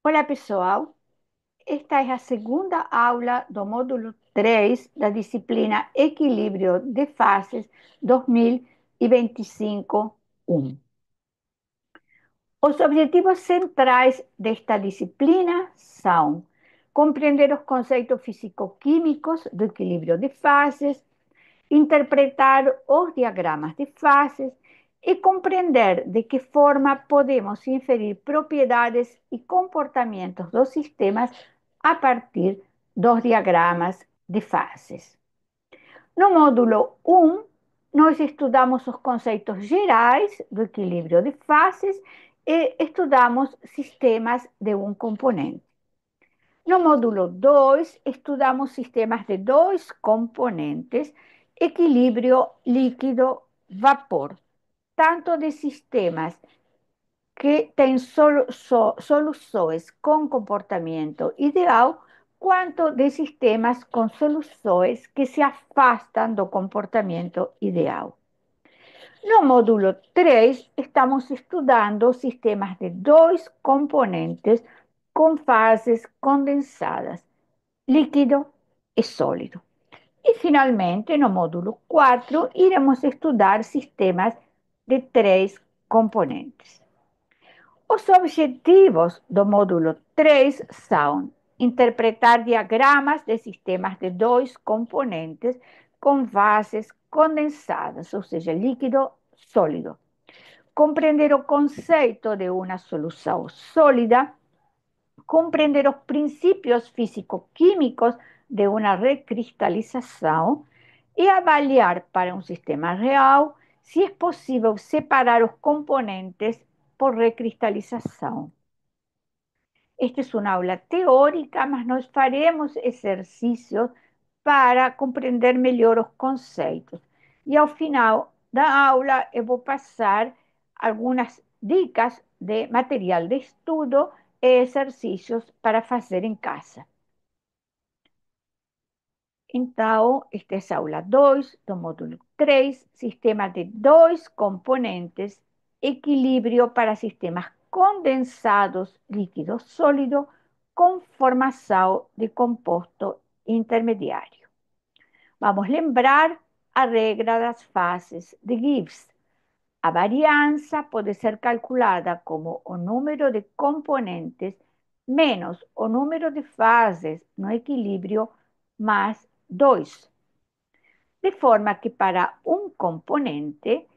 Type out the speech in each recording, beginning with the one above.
Olá, pessoal. Esta é a segunda aula do módulo 3 da disciplina Equilíbrio de Fases 2025-1. Os objetivos centrais desta disciplina são compreender os conceitos físico-químicos do equilíbrio de fases, interpretar os diagramas de fases e compreender de que forma podemos inferir propriedades e comportamentos dos sistemas a partir dos diagramas de fases. No módulo 1, nós estudamos os conceitos gerais do equilíbrio de fases e estudamos sistemas de um componente. No módulo 2, estudamos sistemas de dois componentes, equilíbrio líquido-vapor, tanto de sistemas que têm soluções com comportamento ideal, quanto de sistemas com soluções que se afastam do comportamento ideal. No módulo 3, estamos estudando sistemas de dois componentes com fases condensadas, líquido e sólido. E, finalmente, no módulo 4, iremos estudar sistemas de três componentes. Os objetivos do módulo 3 são interpretar diagramas de sistemas de dois componentes com fases condensadas, ou seja, líquido sólido. Compreender o conceito de uma solução sólida, compreender os princípios físico-químicos de uma recristalização e avaliar para um sistema real se é possível separar os componentes por recristalização. Esta é uma aula teórica, mas nós faremos exercícios para compreender melhor os conceitos. E ao final da aula, eu vou passar algumas dicas de material de estudo e exercícios para fazer em casa. Então, esta é a aula 2 do módulo 3, sistema de dois componentes, equilíbrio para sistemas condensados, líquido sólido, com formação de composto intermediário. Vamos lembrar a regra das fases de Gibbs. A variança pode ser calculada como o número de componentes menos o número de fases no equilíbrio mais 2, de forma que para um componente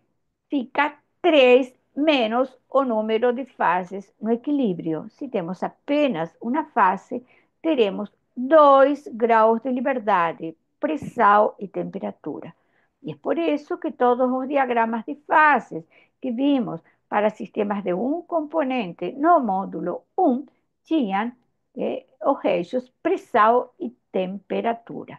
fica 3 menos o número de fases no equilíbrio. Se temos apenas uma fase, teremos 2 graus de liberdade, pressão e temperatura. E é por isso que todos os diagramas de fases que vimos para sistemas de um componente no módulo 1 tinham os eixos pressão e temperatura.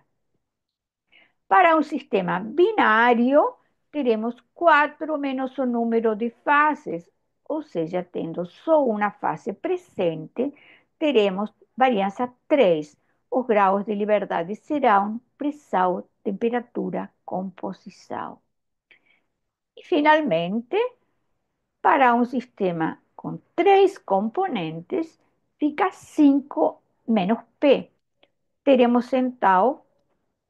Para um sistema binário, teremos 4 menos o número de fases, ou seja, tendo só uma fase presente, teremos variância 3. Os graus de liberdade serão pressão, temperatura, composição. E, finalmente, para um sistema com três componentes, fica 5 menos P. Teremos, então,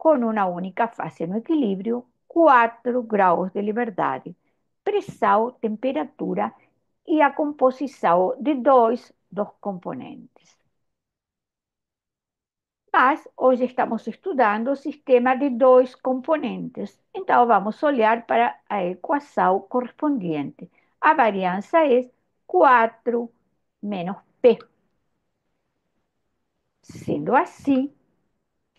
com uma única fase no equilíbrio, 4 graus de liberdade, pressão, temperatura e a composição de dois dos componentes. Mas hoje estamos estudando o sistema de dois componentes, então vamos olhar para a equação correspondente. A variância é 4 menos P. Sendo assim,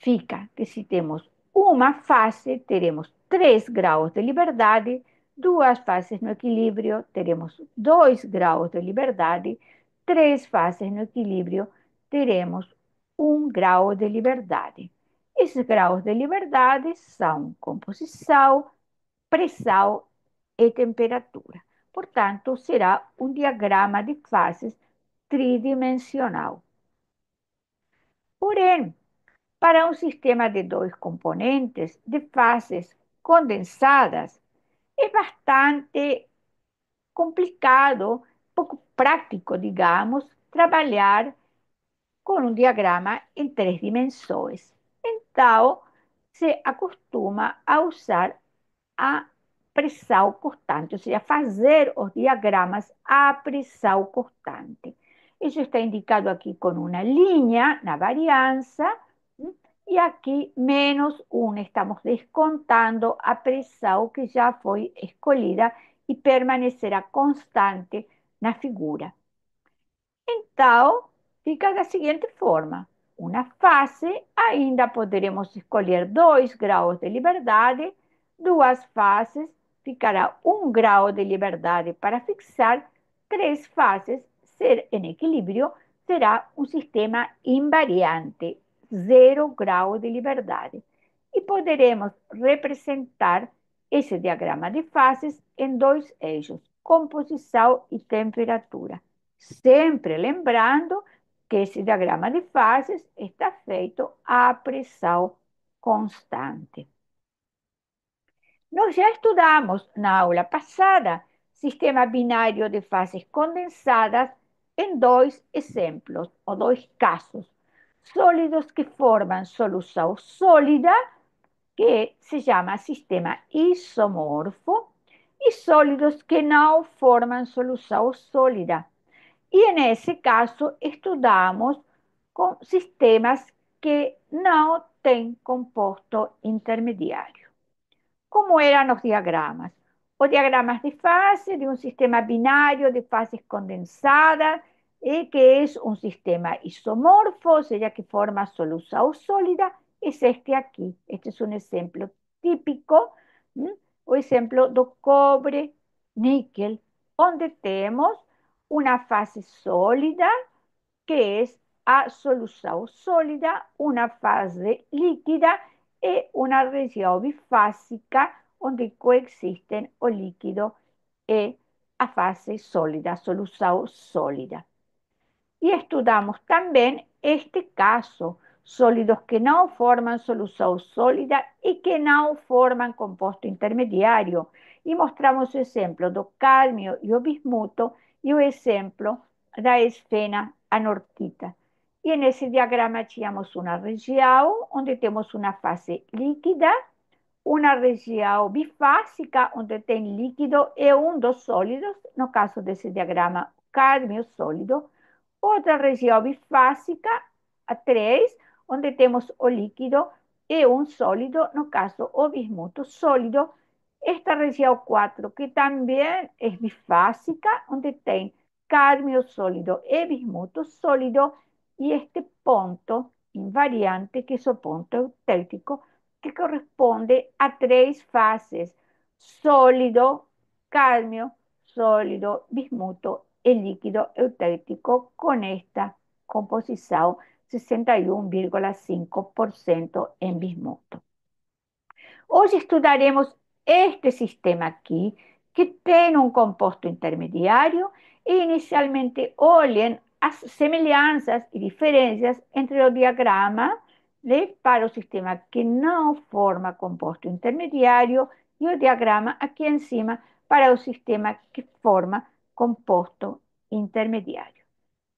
fica que se temos uma fase, teremos 3 graus de liberdade, duas fases no equilíbrio, teremos 2 graus de liberdade, três fases no equilíbrio, teremos 1 grau de liberdade. Esses graus de liberdade são composição, pressão e temperatura. Portanto, será um diagrama de fases tridimensional. Porém, para um sistema de dois componentes de fases condensadas, é bastante complicado, pouco prático, digamos, trabalhar con un diagrama en tres dimensiones. En Tao se acostuma a usar a pressão constante, ou seja, fazer os diagramas a pressão constante. Isso está indicado aqui com uma linha na variança, e aqui menos 1, estamos descontando a pressão que já foi escolhida e permanecerá constante na figura. Então, fica da seguinte forma: uma fase, ainda poderemos escolher 2 graus de liberdade, duas fases, ficará 1 grau de liberdade para fixar, 3 fases, ser em equilíbrio, será um sistema invariante, 0 grau de liberdade. E poderemos representar esse diagrama de fases em 2 eixos, composição e temperatura. Sempre lembrando que esse diagrama de fases está feito a pressão constante. Nós já estudamos na aula passada sistema binário de fases condensadas em 2 exemplos, ou 2 casos. Sólidos que formam solução sólida, que se chama sistema isomorfo, e sólidos que não formam solução sólida. E nesse caso, estudamos com sistemas que não têm composto intermediário. Como eram os diagramas? Os diagramas de fase de um sistema binário de fases condensadas, que é um sistema isomorfo, ou seja, que forma solução sólida, é este aqui. Este é um exemplo típico, o exemplo do cobre-níquel, onde temos uma fase sólida, que es a solução sólida, uma fase líquida e uma região bifásica, onde coexistem o líquido e a fase sólida, a solução sólida. E estudamos também este caso, sólidos que não formam solução sólida e que não formam composto intermediário. E mostramos o exemplo do cádmio e o bismuto e o exemplo da esfena anortita. E nesse diagrama tínhamos uma região onde temos uma fase líquida, uma região bifásica onde tem líquido e um dos sólidos, no caso desse diagrama, cádmio sólido, outra região bifásica, a 3, onde temos o líquido e um sólido, no caso o bismuto sólido. Esta região 4, que também é bifásica, onde tem cádmio sólido e bismuto sólido, e este ponto invariante, que é o ponto eutérico, que corresponde a 3 fases: sólido, cádmio, sólido, bismuto e líquido eutérico, com esta composição 61,5% em bismuto. Hoje estudaremos este sistema aqui, que tem um composto intermediário, e inicialmente olhem as semelhanças e diferenças entre o diagrama, né, para o sistema que não forma composto intermediário, e o diagrama aqui em cima para o sistema que forma composto intermediário.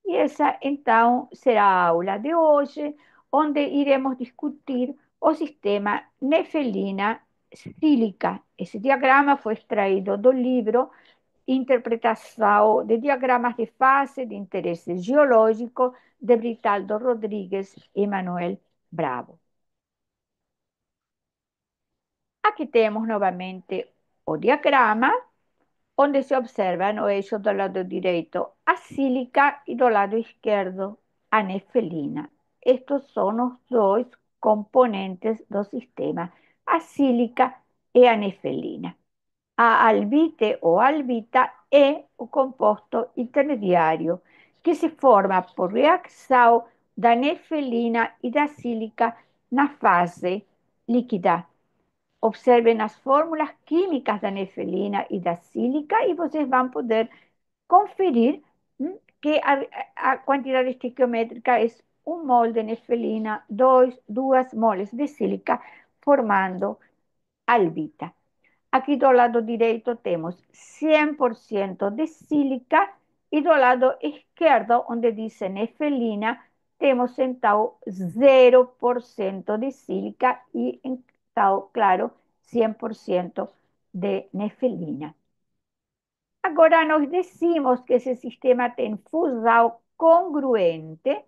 E essa, então, será a aula de hoje, onde iremos discutir o sistema nefelina-sílica. Esse diagrama foi extraído do livro Interpretação de Diagramas de Fase de Interesse Geológico, de Britaldo Rodrigues e Manuel Bravo. Aqui temos novamente o diagrama, onde se observa no eixo do lado direito a sílica e do lado esquerdo a nefelina. Estes são os dois componentes do sistema, a sílica e a nefelina. A albite ou albita é o composto intermediário, que se forma por reação da nefelina e da sílica na fase líquida. Observem as fórmulas químicas da nefelina e da sílica e vocês vão poder conferir que a quantidade estequiométrica é 1 mol de nefelina, 2 moles de sílica, formando albita. Aqui do lado direito temos 100% de sílica e do lado esquerdo, onde diz nefelina, temos então 0% de sílica e então, claro, 100% de nefelina. Agora, nós decimos que esse sistema tem fusão congruente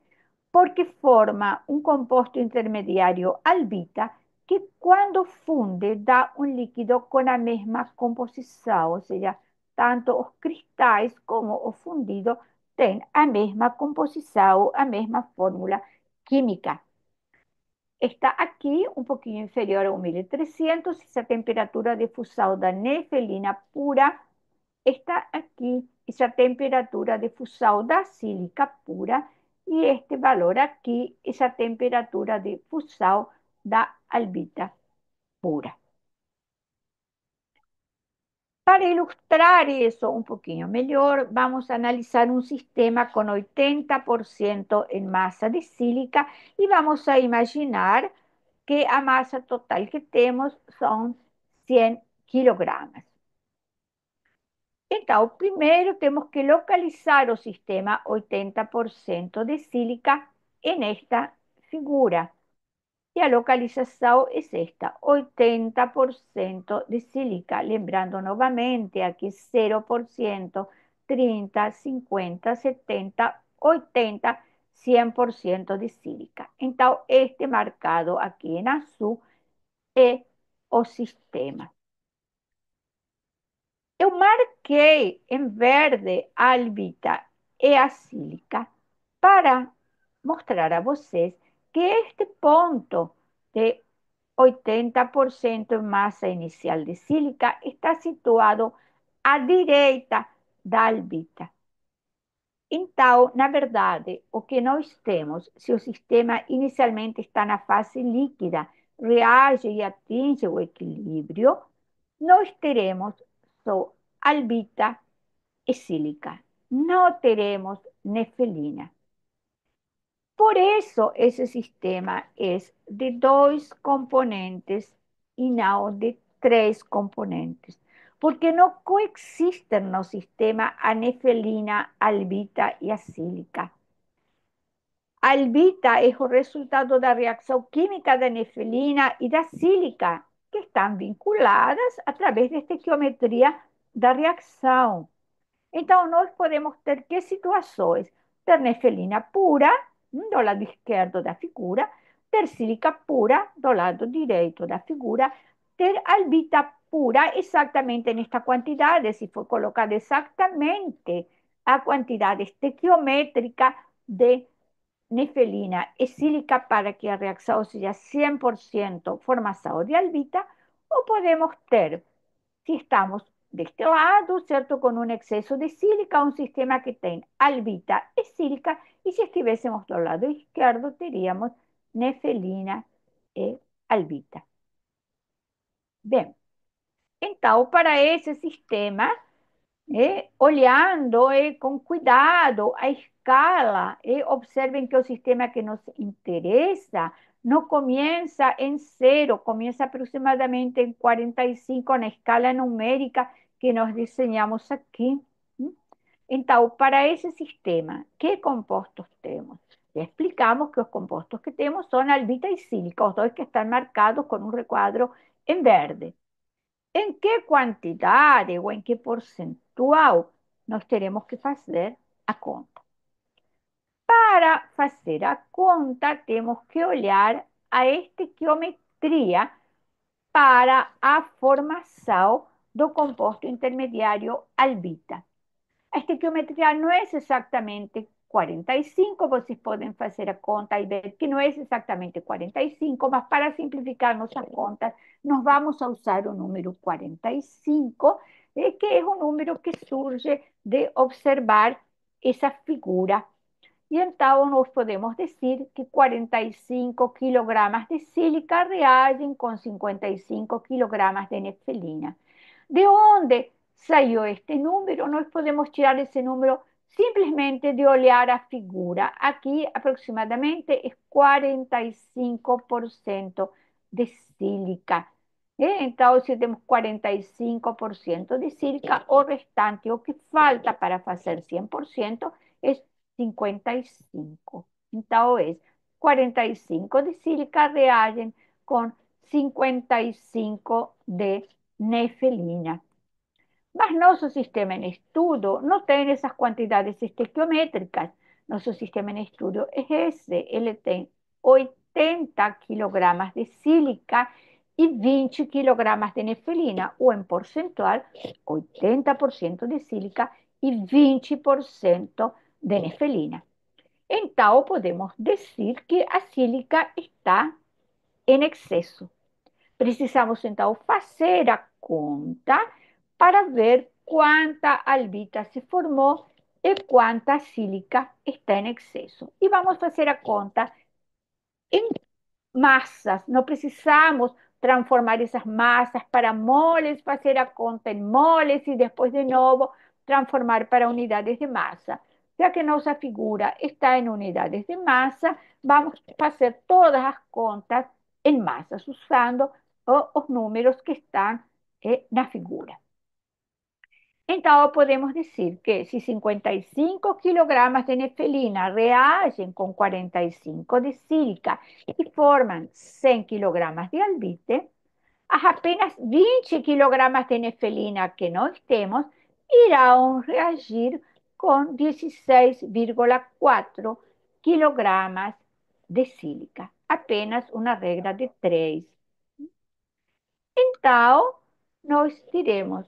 porque forma um composto intermediário albita que, quando funde, dá um líquido com a mesma composição, ou seja, tanto os cristais como o fundido têm a mesma composição, a mesma fórmula química. Está aqui um pouquinho inferior a 1300, essa temperatura de fusão da nefelina pura. Está aqui essa temperatura de fusão da sílica pura e este valor aqui, essa temperatura de fusão da albita pura. Para ilustrar isso um pouquinho melhor, vamos analisar um sistema com 80% em massa de sílica e vamos a imaginar que a massa total que temos são 100 quilogramas. Então, primeiro temos que localizar o sistema 80% de sílica nesta figura. E a localização é esta, 80% de sílica. Lembrando novamente, aqui 0%, 30, 50, 70, 80, 100% de sílica. Então, este marcado aqui em azul é o sistema. Eu marquei em verde a albita e a sílica para mostrar a vocês que este ponto de 80% em massa inicial de sílica está situado à direita da albita. Então, na verdade, o que nós temos, se o sistema inicialmente está na fase líquida, reage e atinge o equilíbrio, nós teremos só albita e sílica. Não teremos nefelina. Por isso, esse sistema é de dois componentes e não de três componentes. Porque não coexistem no sistema a nefelina, a albita e a sílica. A albita é o resultado da reação química da nefelina e da sílica, que estão vinculadas através da estequiometria da reação. Então, nós podemos ter que situações? Ter nefelina pura, do lado esquerdo da figura, ter sílica pura, do lado direito da figura, ter albita pura exatamente nesta quantidade, se for colocada exatamente a quantidade estequiométrica de nefelina e sílica para que a reação seja 100% formação de albita, ou podemos ter, se estamos deste lado, certo, com um excesso de sílica, um sistema que tem albita e sílica, e se estivéssemos do lado esquerdo, teríamos nefelina e albita. Bem, então, para esse sistema, olhando com cuidado a escala, observem que o sistema que nos interessa não começa em zero, começa aproximadamente em 45 na escala numérica que nós desenhamos aqui. Então, para esse sistema, que compostos temos? Já explicamos que os compostos que temos são albita e sílica, os dois que estão marcados com um requadro em verde. Em que quantidade ou em que percentual nós teremos que fazer a conta? Para fazer a conta, temos que olhar a estequiometria para a formação do composto intermediário albita. A estequiometria não é exatamente 45, vocês podem fazer a conta e ver que não é exatamente 45, mas para simplificar nossa conta, nós vamos usar o número 45, que é o número que surge de observar essa figura. E então nós podemos dizer que 45 quilogramas de sílica reagem com 55 quilogramas de nefelina. De onde saiu este número? Nós podemos tirar esse número simplesmente de olhar a figura. Aqui, aproximadamente, é 45% de sílica. Então, se temos 45% de sílica, o restante, o que falta para fazer 100%, é 55. Então, es 45 de sílica reagem com 55 de nefelina. Mas nosso sistema em estudo não tem essas quantidades estequiométricas. Nosso sistema em estudo é esse. Ele tem 80 quilogramas de sílica e 20 quilogramas de nefelina, ou em percentual, 80% de sílica e 20% de nefelina. Então, podemos dizer que a sílica está em excesso. Precisamos, então, fazer a conta para ver quanta albita se formou e quanta sílica está em excesso. E vamos fazer a conta em massas. Não precisamos transformar essas massas para moles, fazer a conta em moles e depois, de novo, transformar para unidades de massa. Já que nossa figura está em unidades de massa, vamos fazer todas as contas em massas, usando os números que estão na figura. Então, podemos dizer que se 55 quilogramas de nefelina reagem com 45 de sílica e formam 100 quilogramas de albite, as apenas 20 quilogramas de nefelina que nós temos irão reagir com 16,4 quilogramas de sílica. Apenas uma regra de 3. Então, nós diremos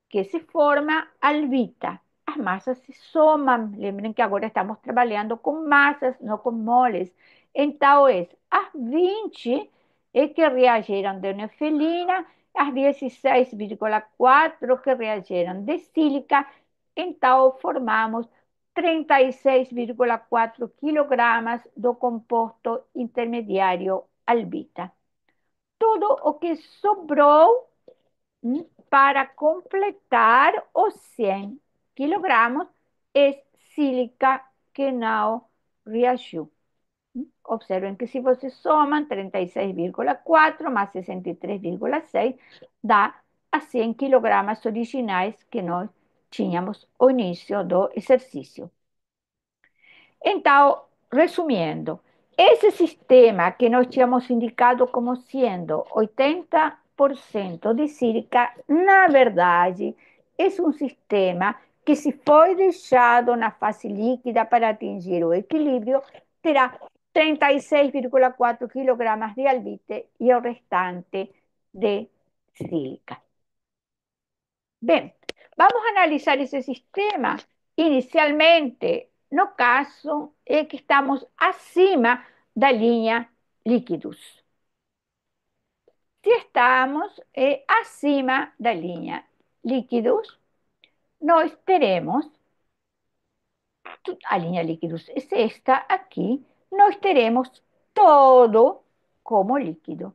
que se forma albita. As massas se somam. Lembrem que agora estamos trabalhando com massas, não com moles. Então, as 20 que reagiram de nefelina, as 16,4 que reagiram de sílica. Então, formamos 36,4 quilogramas do composto intermediário albita. Tudo o que sobrou para completar os 100 quilogramas é sílica que não reagiu. Observem que se vocês somam 36,4 mais 63,6, dá a 100 quilogramas originais que nós tínhamos no início do exercício. Então, resumindo, esse sistema que nós tínhamos indicado como sendo 80% de sílica, na verdade, é um sistema que, se foi deixado na fase líquida para atingir o equilíbrio, terá 36,4 quilogramas de albite e o restante de sílica. Bem, vamos analisar esse sistema. Inicialmente, no caso, é que estamos acima da linha líquidos. Se estamos acima da linha líquidos, nós teremos, a linha líquidos é esta aqui, nós teremos todo como líquido.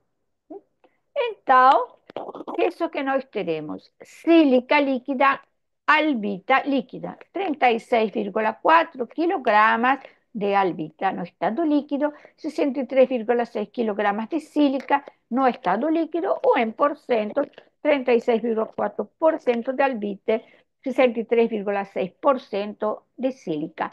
Então, isso que nós teremos: sílica líquida, albita líquida, 36,4 quilogramas de albita no estado líquido, 63,6 quilogramas de sílica no estado líquido, o en porcento, 36,4% de albite, 63,6% de sílica.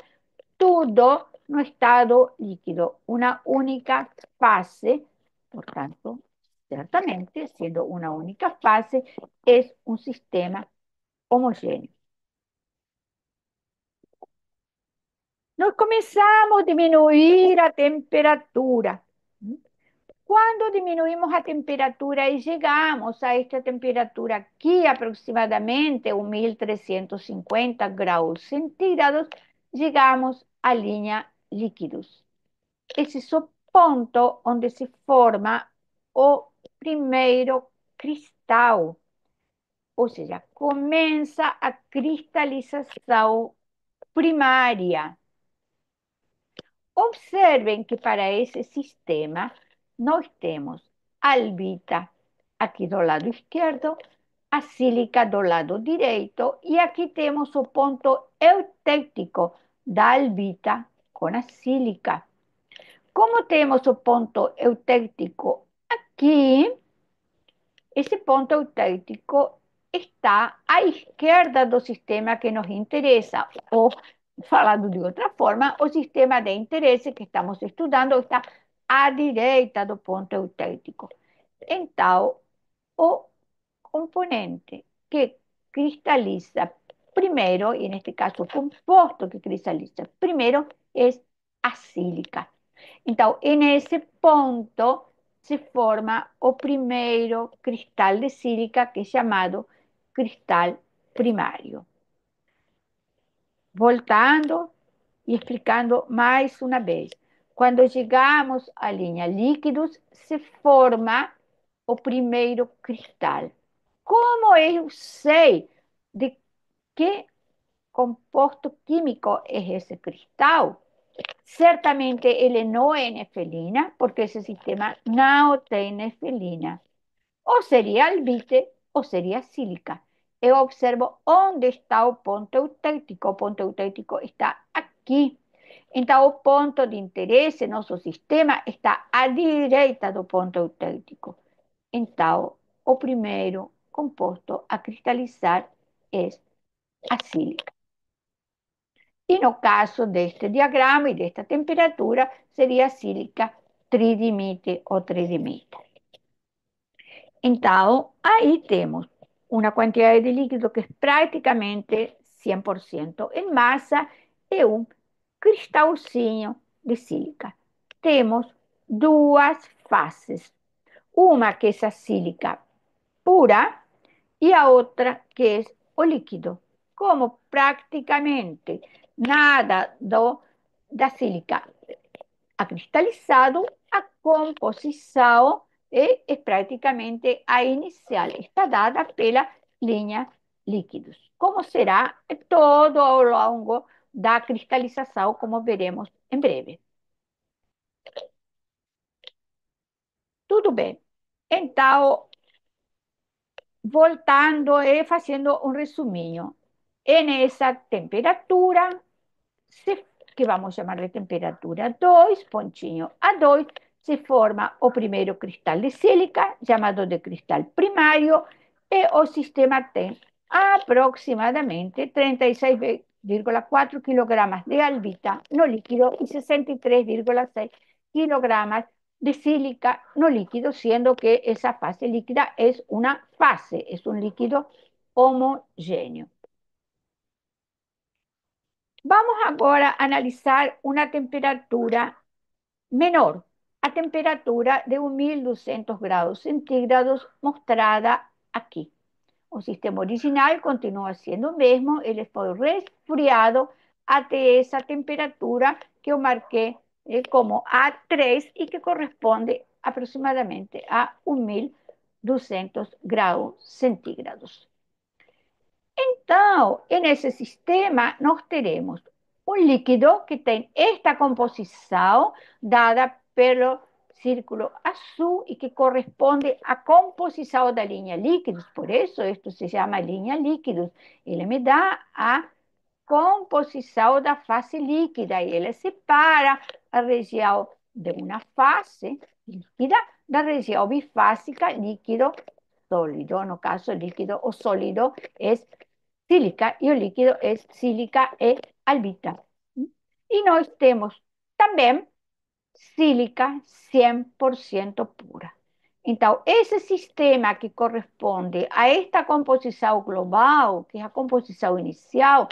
Todo no estado líquido, una única fase, por tanto, certamente, siendo una única fase, es un sistema homogéneo. Nós começamos a diminuir a temperatura. Quando diminuímos a temperatura e chegamos a esta temperatura aqui, aproximadamente 1350 graus centígrados, chegamos à linha líquidos. Esse é o ponto onde se forma o primeiro cristal, ou seja, começa a cristalização primária. Observem que para esse sistema nós temos a albita aqui do lado esquerdo, a sílica do lado direito, e aqui temos o ponto eutêctico da albita com a sílica. Como temos o ponto eutêctico aqui, esse ponto eutêctico está à esquerda do sistema que nos interessa, o Falando de outra forma, o sistema de interesse que estamos estudando está à direita do ponto eutêtico. Então, o componente que cristaliza primeiro, e neste caso o composto que cristaliza primeiro, é a sílica. Então, nesse ponto se forma o primeiro cristal de sílica, que é chamado cristal primário. Voltando e explicando mais uma vez. Quando chegamos à linha líquidos, se forma o primeiro cristal. Como eu sei de que composto químico é esse cristal? Certamente ele não é nefelina, porque esse sistema não tem nefelina. Ou seria albite, ou seria sílica. Eu observo onde está o ponto eutêtico. O ponto eutêtico está aqui. Então, o ponto de interesse, nosso sistema, está à direita do ponto eutêtico. Então, o primeiro composto a cristalizar é a sílica. E no caso deste diagrama e desta temperatura, seria a sílica tridimite ou tridimite. Então, aí temos uma quantidade de líquido que é praticamente 100% em massa e um cristalzinho de sílica. Temos duas fases. Uma que é a sílica pura e a outra que é o líquido. Como praticamente nada da sílica acristalizado, a composição é praticamente a inicial. Está dada pela linha líquidos. Como será todo ao longo da cristalização, como veremos em breve. Tudo bem. Então, voltando e fazendo um resuminho. Nessa temperatura, que vamos chamar de temperatura 2, pontinho a 2, se forma o primeiro cristal de sílica, chamado de cristal primário, e o sistema tem aproximadamente 36,4 kg de albita no líquido e 63,6 kg de sílica no líquido, siendo que esa fase líquida es una fase, es un líquido homogéneo. Vamos agora a analisar uma temperatura menor, a temperatura de 1200 graus centígrados mostrada aqui. O sistema original continua sendo o mesmo, ele foi resfriado até essa temperatura que eu marquei como A3 e que corresponde aproximadamente a 1200 graus centígrados. Então, nesse sistema, nós teremos um líquido que tem esta composição dada pelo círculo azul e que corresponde à composição da linha líquidos. Por isso, isto se chama linha líquidos. Ele me dá a composição da fase líquida e ele separa a região de uma fase líquida da região bifásica líquido sólido. No caso, líquido o sólido é sílica e o líquido é sílica e albita. E nós temos também sílica 100% pura. Então, esse sistema que corresponde a esta composição global, que é a composição inicial,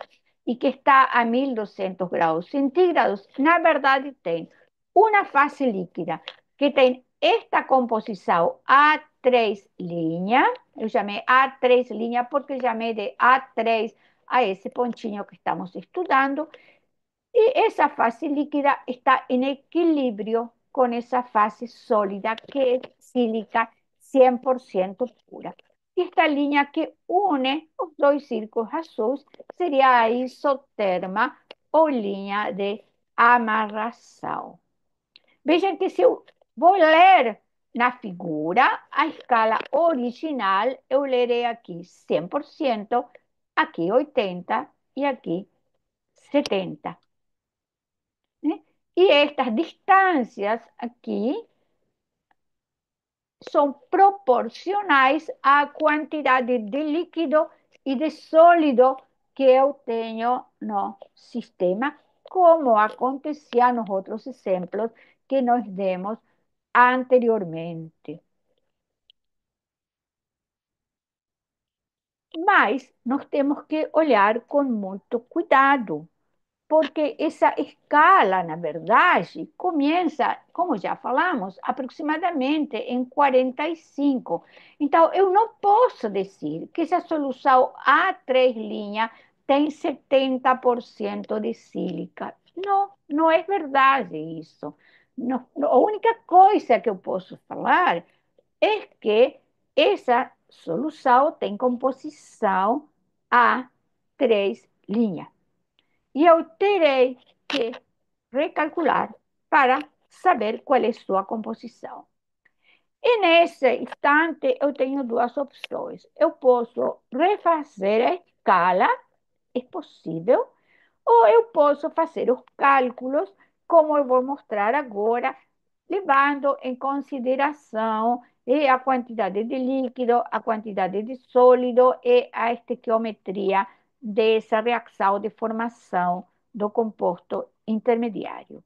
e que está a 1200 graus centígrados, na verdade tem uma fase líquida que tem esta composição A3 linha, eu chamei A3 linha porque chamei de A3 a esse pontinho que estamos estudando, e essa fase líquida está em equilíbrio com essa fase sólida, que é sílica 100% pura. E esta linha que une os dois círculos azuis seria a isoterma ou linha de amarração. Vejam que se eu vou ler na figura, a escala original, eu lerei aqui 100%, aqui 80% e aqui 70%. Né? E estas distâncias aqui são proporcionais à quantidade de líquido e de sólido que eu tenho no sistema, como acontecia nos outros exemplos que nós demos anteriormente. Mas nós temos que olhar com muito cuidado, porque essa escala, na verdade, começa, como já falamos, aproximadamente em 45. Então, eu não posso dizer que essa solução a três linhas tem 70% de sílica. Não, não é verdade isso. Não, a única coisa que eu posso falar é que essa solução tem composição a três linhas. E eu terei que recalcular para saber qual é sua composição. E nesse instante, eu tenho duas opções. Eu posso refazer a escala, é possível, ou eu posso fazer os cálculos, como eu vou mostrar agora, levando em consideração a quantidade de líquido, a quantidade de sólido e a estequiometria dessa reação de formação do composto intermediário.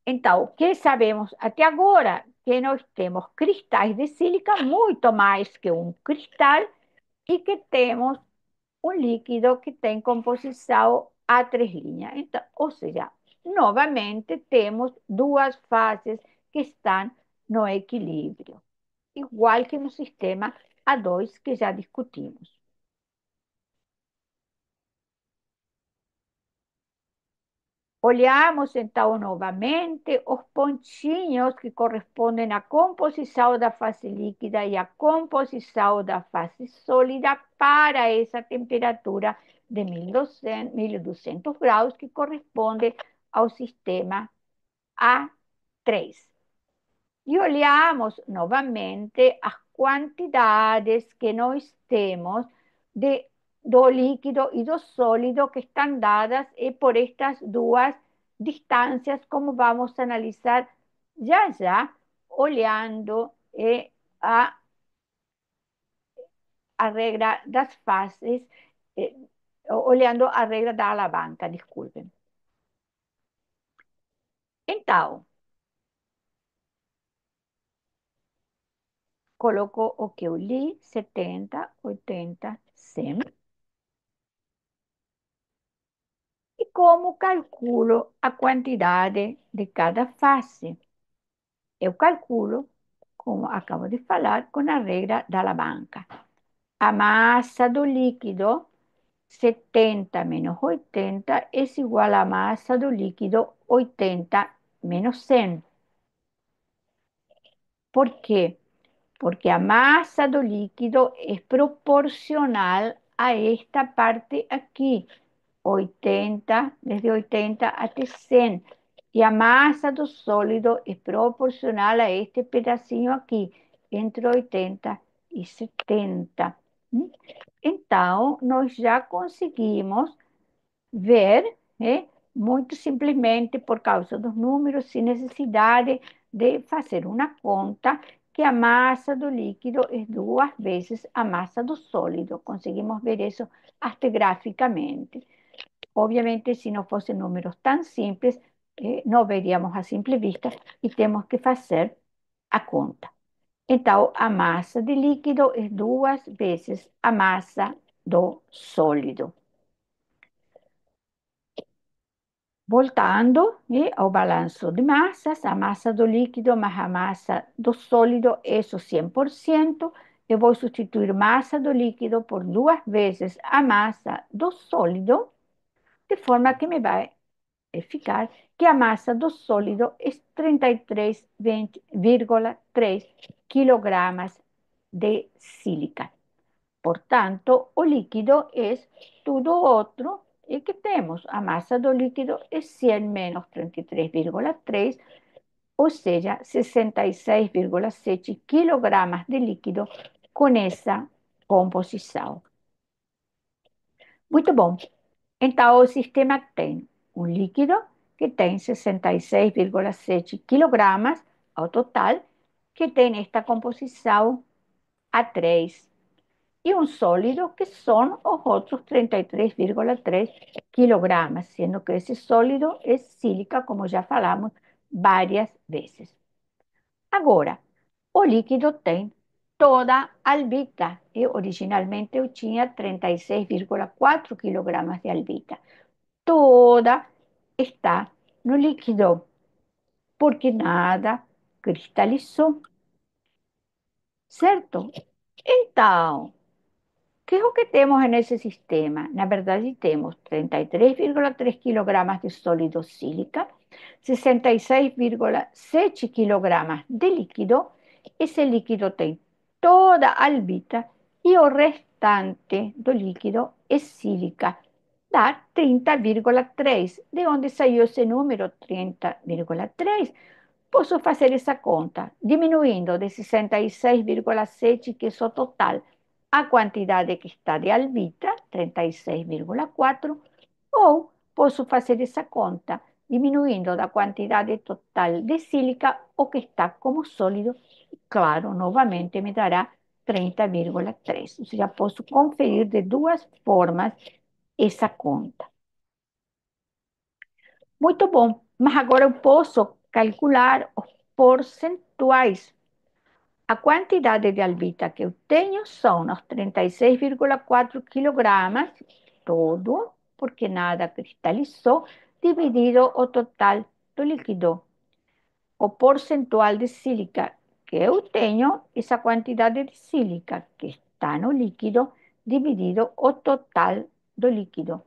Então, o que sabemos até agora? Que nós temos cristais de sílica, muito mais que um cristal, e que temos um líquido que tem composição a três linhas. Então, ou seja, novamente temos duas fases que estão no equilíbrio, igual que no sistema A2 que já discutimos. Olhamos então novamente os pontinhos que correspondem à composição da fase líquida e à composição da fase sólida para essa temperatura de 1200, 1200 graus, que corresponde ao sistema A3. E olhamos novamente as quantidades que nós temos do líquido e do sólido que estão dadas por estas duas distâncias, como vamos analisar já já, olhando a, a regra das fases, eh, olhando a regra da alavanca, desculpem. Então, coloco o que eu li, 70, 80, 100. E como calculo a quantidade de cada fase? Eu calculo, como acabo de falar, com a regra da alavanca. A massa do líquido, 70 menos 80, é igual à massa do líquido, 80 menos 100. Por quê? Porque a massa do líquido é proporcional a esta parte aqui, 80, desde 80 até 100. E a massa do sólido é proporcional a este pedacinho aqui, entre 80 e 70. Então, nós já conseguimos ver, muito simplesmente por causa dos números, sem necessidade de fazer uma conta, que a massa do líquido é duas vezes a massa do sólido. Conseguimos ver isso até graficamente. Obviamente, se não fossem números tão simples, não veríamos a simple vista e temos que fazer a conta. Então, a massa de líquido é duas vezes a massa do sólido. Voltando, ao balanço de massas, a massa do líquido mais a massa do sólido, isso 100%. Eu vou substituir massa do líquido por duas vezes a massa do sólido, de forma que me vai ficar que a massa do sólido é 33,3 quilogramas de sílica. Portanto, o líquido é tudo outro e que temos. A massa do líquido é 100 menos 33,3, ou seja, 66,7 quilogramas de líquido com essa composição. Muito bom. Então, o sistema tem um líquido que tem 66,7 quilogramas ao total, que tem esta composição A3. y un sólido que son los otros 33,3 kilogramas, siendo que ese sólido es sílica, como ya falamos varias veces. Agora, o líquido tem toda a albita, e originalmente eu tinha 36,4 kilogramas de albita. Toda está no líquido, porque nada cristalizou, certo? Então, ¿qué es lo que tenemos en ese sistema? Na verdade, temos 33,3 kilogramas de sólido sílica, 66,7 kilogramas de líquido. Ese líquido tem toda a albita e o restante do líquido é sílica. Dá 30,3. De onde saiu esse número 30,3? Posso fazer essa conta diminuindo de 66,7, que é o total, a quantidade que está de albita, 36,4, ou posso fazer essa conta diminuindo da quantidade total de sílica, o que está como sólido, claro, novamente me dará 30,3. Ou seja, posso conferir de duas formas essa conta. Muito bom, mas agora eu posso calcular os percentuais. A quantidade de albita que eu tenho são os 36,4 quilogramas, todo, porque nada cristalizou, dividido o total do líquido. O percentual de sílica que eu tenho, essa quantidade de sílica que está no líquido, dividido o total do líquido.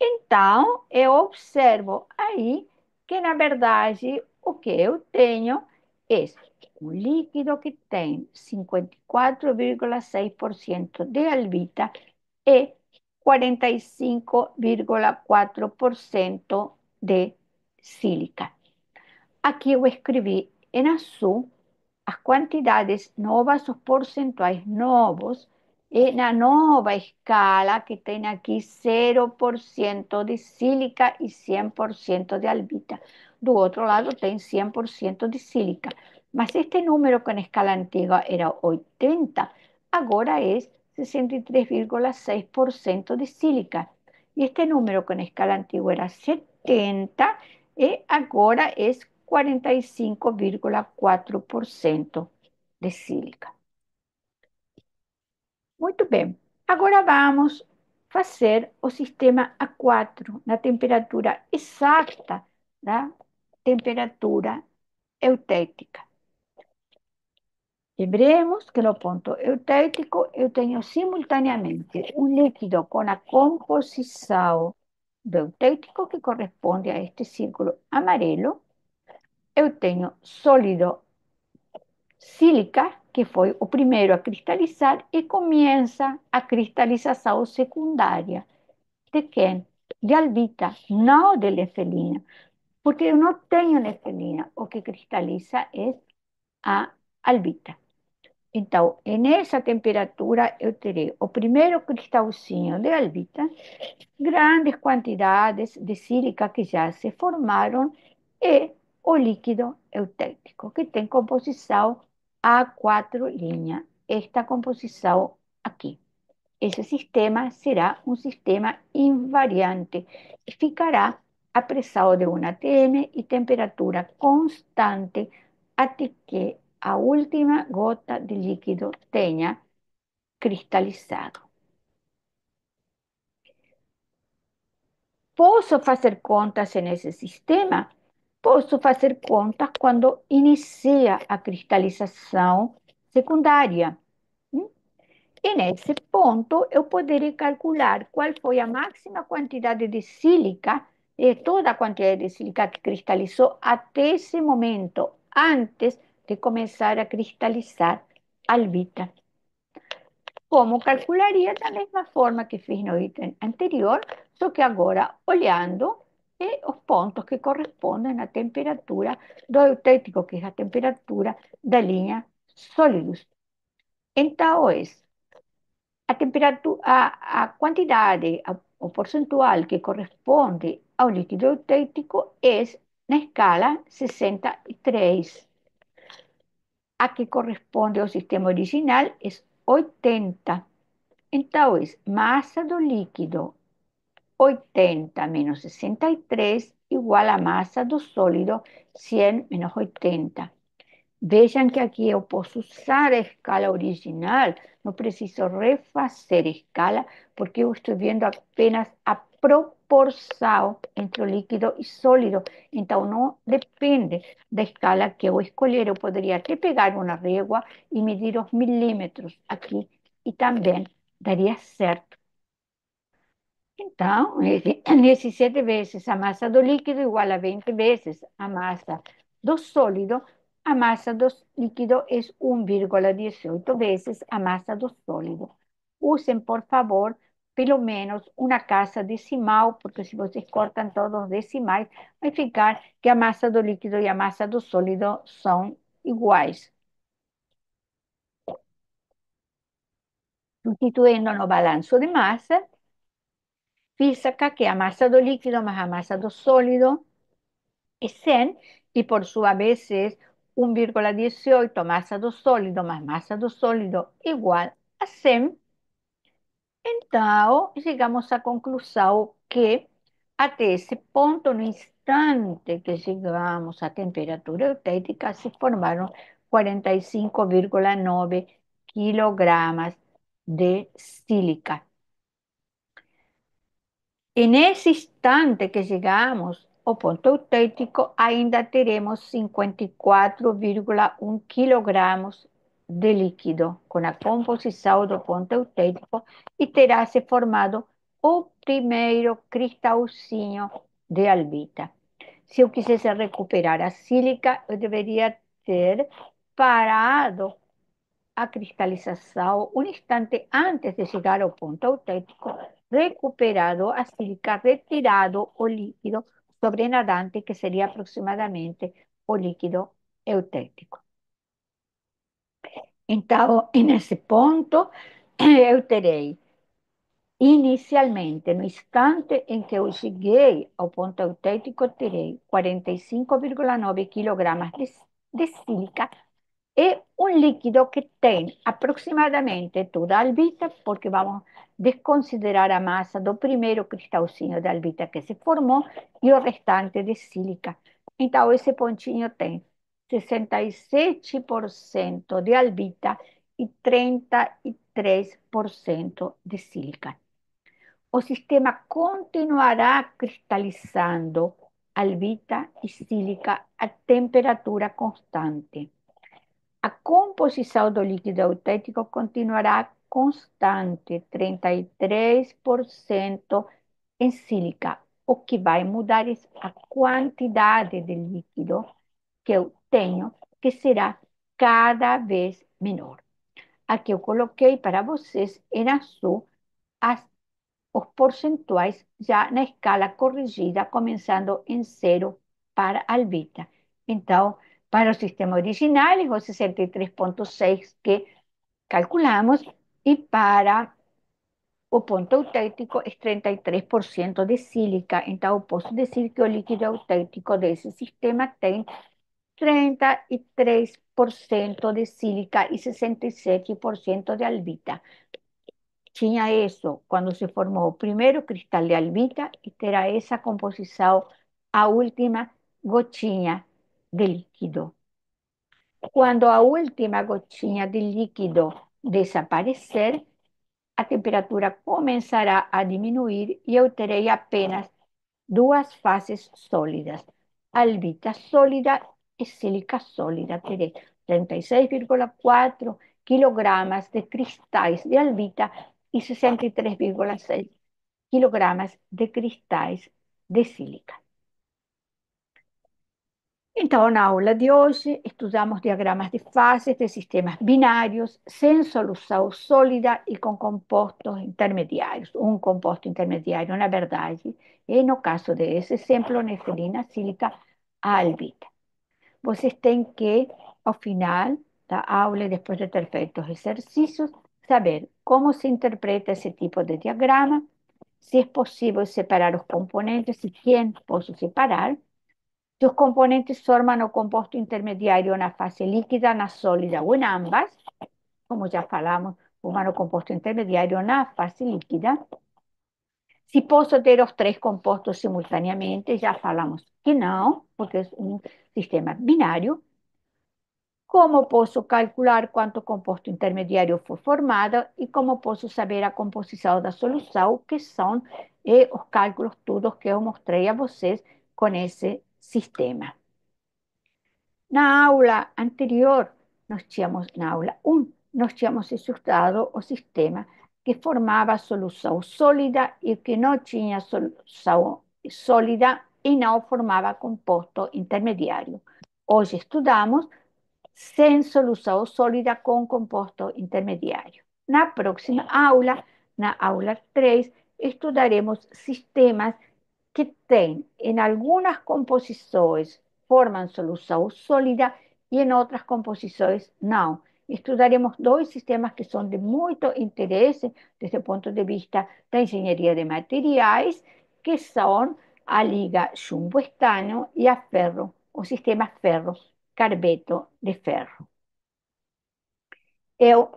Então, eu observo aí que, na verdade, o que eu tenho é um líquido que tem 54,6% de albita e 45,4% de sílica. Aqui eu escrevi em azul as quantidades novas, os percentuais novos, e na nova escala que tem aqui 0% de sílica e 100% de albita. Do outro lado tem 100% de sílica. Mas este número que na escala antiga era 80, agora é 63,6% de sílica. E este número que na escala antiga era 70, e agora é 45,4% de sílica. Muito bem. Agora vamos fazer o sistema A4 na temperatura exata da temperatura eutérica. Lembremos que no ponto eutérico eu tenho simultaneamente um líquido com a composição do eutérico, que corresponde a este círculo amarelo. Eu tenho sólido sílica, que foi o primeiro a cristalizar, e começa a cristalização secundária. De quem? De albita, não de nefelina, porque eu não tenho nefelina. O que cristaliza é a albita. Então, nessa temperatura, eu terei o primeiro cristalzinho de albita, grandes quantidades de sílica que já se formaram, e o líquido eutérico, que tem composição A4 linha. Esta composição aqui. Esse sistema será um sistema invariante e ficará a pressão de 1 atm e temperatura constante até que a última gota de líquido tenha cristalizado. Posso fazer contas nesse sistema? Posso fazer contas quando inicia a cristalização secundária. E nesse ponto, eu poderia calcular qual foi a máxima quantidade de sílica, toda a quantidade de sílica que cristalizou até esse momento, antes de começar a cristalizar a albita. Como calcularia da mesma forma que fiz no item anterior, só que agora olhando os pontos que correspondem à temperatura do eutérico, que é a temperatura da linha sólidos. Então, a temperatura, a quantidade, o percentual que corresponde ao líquido eutérico é na escala 63. A que corresponde ao sistema original é 80. Então, massa do líquido 80 menos 63 igual a massa do sólido 100 menos 80. Vejam que aqui eu posso usar a escala original, não preciso refazer a escala, porque eu estou vendo apenas a proporção entre o líquido e sólido. Então, não depende da escala que eu escolher. Eu poderia até pegar uma régua e medir os milímetros aqui, e também daria certo. Então, 17 vezes a massa do líquido igual a 20 vezes a massa do sólido. A massa do líquido é 1,18 vezes a massa do sólido. Usem, por favor, pelo menos uma casa decimal, porque se vocês cortam todos os decimais, vai ficar que a massa do líquido e a massa do sólido são iguais. Substituindo no balanço de massa, física que a massa do líquido mais a massa do sólido es 100 y por su vez es 1,18 masa do sólido más masa do sólido igual a 100. Então, chegamos à conclusão que até esse ponto, no instante que chegamos à temperatura eutérica, se formaram 45,9 quilogramas de sílica. Nesse instante que chegamos ao ponto eutérico, ainda teremos 54,1 quilogramos de líquido com a composição do ponto eutérico e terá se formado o primeiro cristalzinho de albita. Se eu quisesse recuperar a sílica, eu deveria ter parado a cristalização um instante antes de chegar ao ponto eutérico, recuperado a sílica, retirado o líquido sobrenadante, que seria aproximadamente o líquido eutérico. Então, nesse ponto, eu terei inicialmente, no instante em que eu cheguei ao ponto eutérico, terei 45,9 quilogramas de sílica. É um líquido que tem aproximadamente toda a albita, porque vamos desconsiderar a massa do primeiro cristalzinho de albita que se formou e o restante de sílica. Então, esse pontinho tem 67% de albita e 33% de sílica. O sistema continuará cristalizando albita e sílica a temperatura constante. A composição do líquido eutético continuará constante, 33% em sílica. O que vai mudar é a quantidade de líquido que eu tenho, que será cada vez menor. Aqui eu coloquei para vocês em azul os percentuais já na escala corrigida, começando em zero para a albita. Então, para o sistema original, é o 63,6 que calculamos, e para o ponto eutérico, é 33% de sílica. Então, eu posso dizer que o líquido eutérico desse sistema tem 33% de sílica e 67% de albita. Tinha isso quando se formou o primeiro cristal de albita e terá essa composição, a última gotinha de líquido. Quando a última gotinha de líquido desaparecer, a temperatura começará a diminuir e eu terei apenas duas fases sólidas: albita sólida e sílica sólida. Terei 36,4 quilogramas de cristais de albita e 63,6 quilogramas de cristais de sílica. Então, na aula de hoje, estudamos diagramas de fases de sistemas binários sem solução sólida e com compostos intermediários. Um composto intermediário, na verdade, é, no caso desse exemplo, nefelina, sílica, albita. Vocês têm que, ao final da aula, e depois de ter feito os exercícios, saber como se interpreta esse tipo de diagrama, se é possível separar os componentes, se quem posso separar, se os componentes formam o composto intermediário na fase líquida, na sólida ou em ambas, como já falamos formando composto intermediário na fase líquida. Se posso ter os três compostos simultaneamente, já falamos que não, porque é um sistema binário. Como posso calcular quanto composto intermediário foi formado e como posso saber a composição da solução, que são os cálculos todos que eu mostrei a vocês com esse sistema. Na aula anterior, na aula 1, nós tínhamos estudado o sistema que formava solução sólida e que não tinha solução sólida e não formava composto intermediário. Hoje estudamos sem solução sólida com composto intermediário. Na próxima aula, na aula 3, estudaremos sistemas que têm, em algumas composições, formam solução sólida e em outras composições não. Estudaremos dois sistemas que são de muito interesse desde o ponto de vista da engenharia de materiais, que são a liga chumbo-estanho e a ferro, o sistema ferro-carbeto de ferro. Eu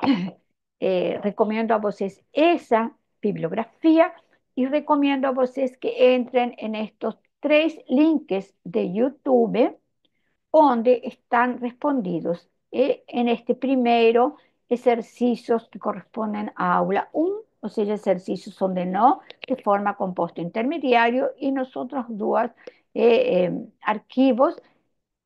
recomendo a vocês essa bibliografia e recomendo a vocês que entrem em estes três links de YouTube, onde estão respondidos em este primeiro exercícios que correspondem à aula 1, ou seja, exercícios onde não se forma composto intermediário, e nos outros dois arquivos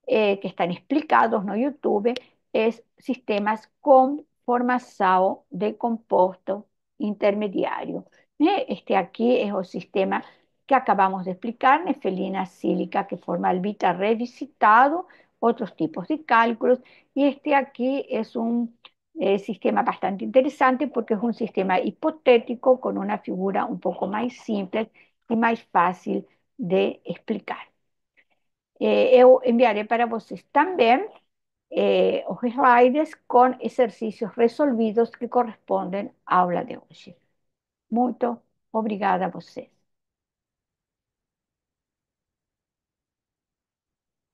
que están explicados no YouTube, es sistemas con formación de composto intermediario. Este aquí es el sistema que acabamos de explicar, nefelina sílica, que forma albita revisitado, otros tipos de cálculos, y este aquí es un sistema bastante interesante porque es un sistema hipotético con una figura un poco más simple y más fácil de explicar. Eu enviarei para vocês também os slides com exercícios resolvidos que correspondem à aula de hoje. Muito obrigada a vocês.